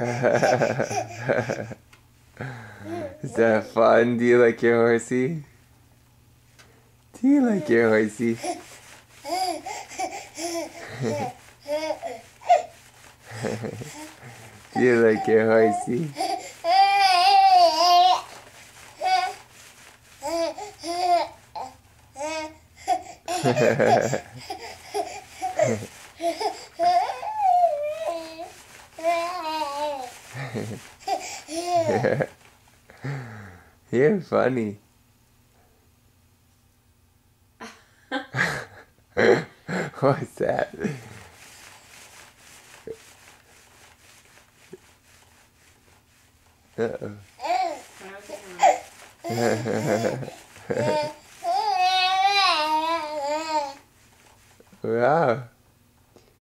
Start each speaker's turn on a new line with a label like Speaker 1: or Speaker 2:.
Speaker 1: Is that fun? Do you like your horsey? Do you like your horsey? Do you like your horsey? You're funny. What's that? Uh-oh. Wow.